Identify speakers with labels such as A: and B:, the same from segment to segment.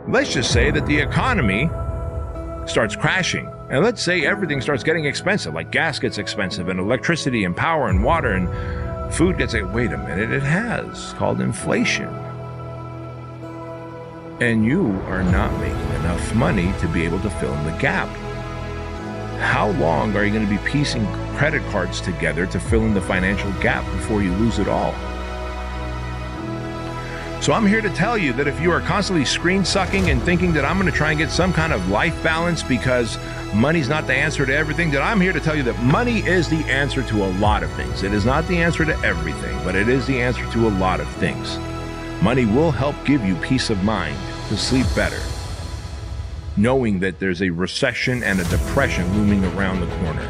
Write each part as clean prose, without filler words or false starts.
A: let's just say that the economy starts crashing. And let's say everything starts getting expensive, like gas gets expensive and electricity and power and water and food gets it. Wait a minute, it has. It's called inflation. And you are not making enough money to be able to fill in the gap. How long are you going to be piecing credit cards together to fill in the financial gap before you lose it all? So I'm here to tell you that if you are constantly screen sucking and thinking that I'm going to try and get some kind of life balance because money's not the answer to everything, that I'm here to tell you that money is the answer to a lot of things. It is not the answer to everything, but it is the answer to a lot of things. Money will help give you peace of mind to sleep better, knowing that there's a recession and a depression looming around the corner.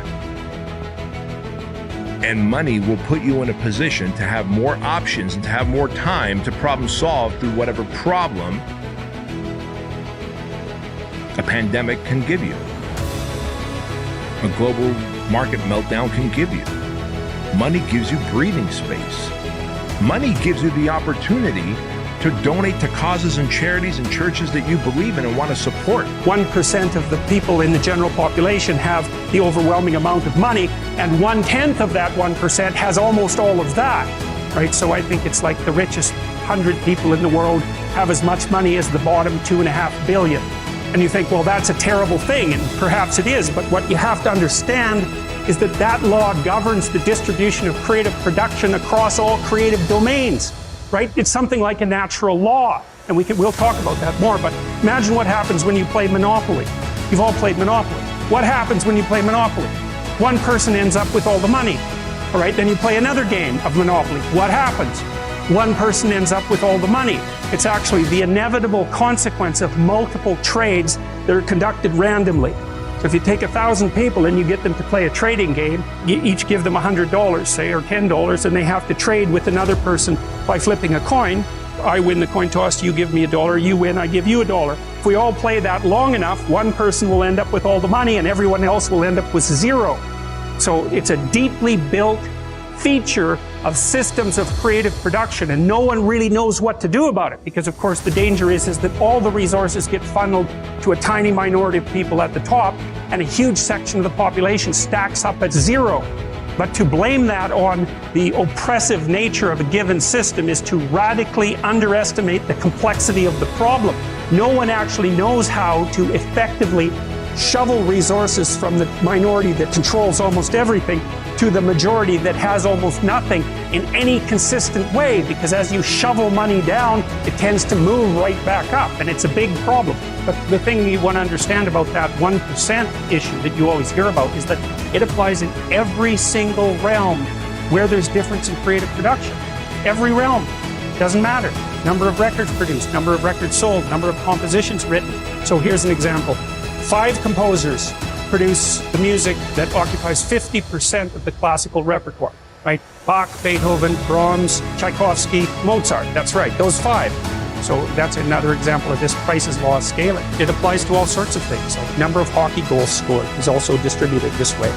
A: And money will put you in a position to have more options and to have more time to problem solve through whatever problem a pandemic can give you, a global market meltdown can give you. Money gives you breathing space. Money gives you the opportunity to donate to causes and charities and churches that you believe in and want to support.
B: 1% of the people in the general population have the overwhelming amount of money, and 1/10 of that 1% has almost all of that, right? So I think it's like the richest 100 people in the world have as much money as the bottom 2.5 billion. And you think, well, that's a terrible thing, and perhaps it is, but what you have to understand is that that law governs the distribution of creative production across all creative domains. Right? It's something like a natural law, and we'll talk about that more, but imagine what happens when you play Monopoly. You've all played Monopoly. What happens when you play Monopoly? One person ends up with all the money. All right, then you play another game of Monopoly. What happens? One person ends up with all the money. It's actually the inevitable consequence of multiple trades that are conducted randomly. So if you take 1,000 people and you get them to play a trading game, you each give them $100, say, or $10, and they have to trade with another person by flipping a coin. I win the coin toss, you give me $1, you win, I give you $1. If we all play that long enough, one person will end up with all the money and everyone else will end up with zero. So it's a deeply built feature of systems of creative production, and no one really knows what to do about it, because of course the danger is that all the resources get funneled to a tiny minority of people at the top, and a huge section of the population stacks up at zero. But to blame that on the oppressive nature of a given system is to radically underestimate the complexity of the problem. No one actually knows how to effectively shovel resources from the minority that controls almost everything to the majority that has almost nothing in any consistent way, because as you shovel money down, it tends to move right back up, and it's a big problem. But the thing you want to understand about that 1% issue that you always hear about is that it applies in every single realm where there's difference in creative production. Every realm. Doesn't matter. Number of records produced, number of records sold, number of compositions written. So here's an example. 5 composers produce the music that occupies 50% of the classical repertoire, right? Bach, Beethoven, Brahms, Tchaikovsky, Mozart. That's right, those 5. So that's another example of this Price's law of scaling. It applies to all sorts of things, like number of hockey goals scored is also distributed this way.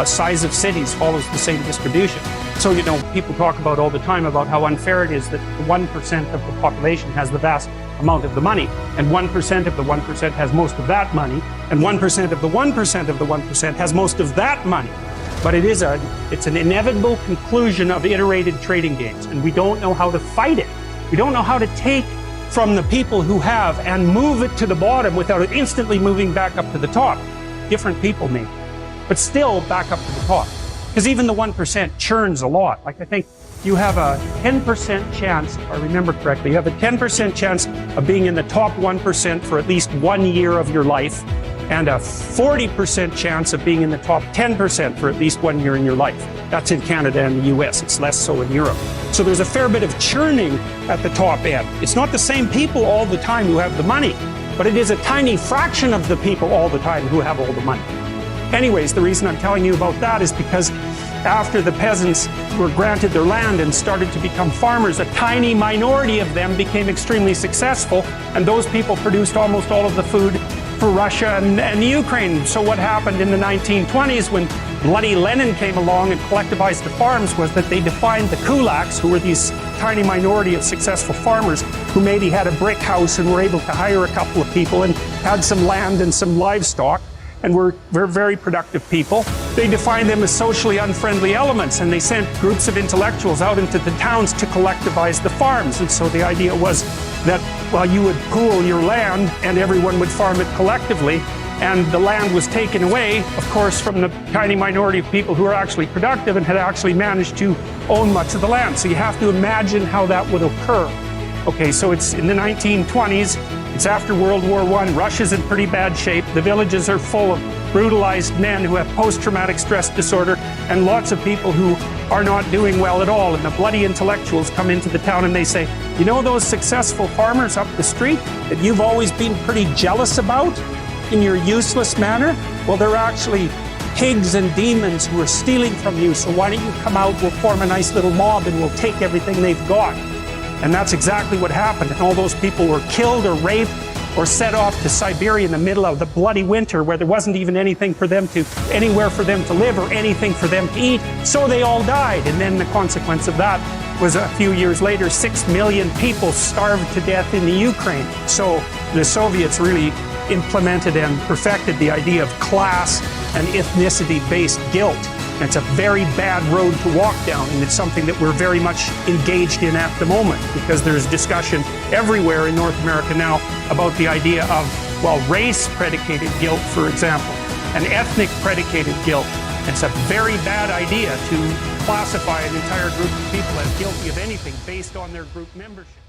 B: Size of cities follows the same distribution. So, you know, people talk about all the time about how unfair it is that the 1% of the population has the vast amount of the money, and 1% of the 1% has most of that money, and 1% of the 1% of the 1% has most of that money. But it's an inevitable conclusion of iterated trading games, and we don't know how to fight it. We don't know how to take from the people who have and move it to the bottom without it instantly moving back up to the top. Different people maybe, but still back up to the top. Because even the 1% churns a lot. Like, I think you have a 10% chance, if I remember correctly, you have a 10% chance of being in the top 1% for at least 1 year of your life, and a 40% chance of being in the top 10% for at least 1 year in your life. That's in Canada and the US. It's less so in Europe. So there's a fair bit of churning at the top end. It's not the same people all the time who have the money, but it is a tiny fraction of the people all the time who have all the money. Anyways, the reason I'm telling you about that is because after the peasants were granted their land and started to become farmers, a tiny minority of them became extremely successful, and those people produced almost all of the food for Russia and the Ukraine. So what happened in the 1920s when bloody Lenin came along and collectivized the farms was that they defined the kulaks, who were these tiny minority of successful farmers who maybe had a brick house and were able to hire a couple of people and had some land and some livestock and were very productive people. They defined them as socially unfriendly elements, and they sent groups of intellectuals out into the towns to collectivize the farms. And so the idea was that, well, you would pool your land and everyone would farm it collectively, and the land was taken away, of course, from the tiny minority of people who were actually productive and had actually managed to own much of the land. So you have to imagine how that would occur. Okay, so it's in the 1920s, it's after World War I, Russia's in pretty bad shape, the villages are full of brutalized men who have post-traumatic stress disorder and lots of people who are not doing well at all, and the bloody intellectuals come into the town and they say, you know those successful farmers up the street that you've always been pretty jealous about in your useless manner? Well, they're actually pigs and demons who are stealing from you, so why don't you come out, we'll form a nice little mob and we'll take everything they've got. And that's exactly what happened. And all those people were killed or raped or set off to Siberia in the middle of the bloody winter where there wasn't even anywhere for them to live or anything for them to eat. So they all died. And then the consequence of that was a few years later, 6 million people starved to death in the Ukraine. So the Soviets really implemented and perfected the idea of class and ethnicity-based guilt. And it's a very bad road to walk down, and it's something that we're very much engaged in at the moment, because there's discussion everywhere in North America now about the idea of, well, race-predicated guilt, for example, and ethnic-predicated guilt. It's a very bad idea to classify an entire group of people as guilty of anything based on their group membership.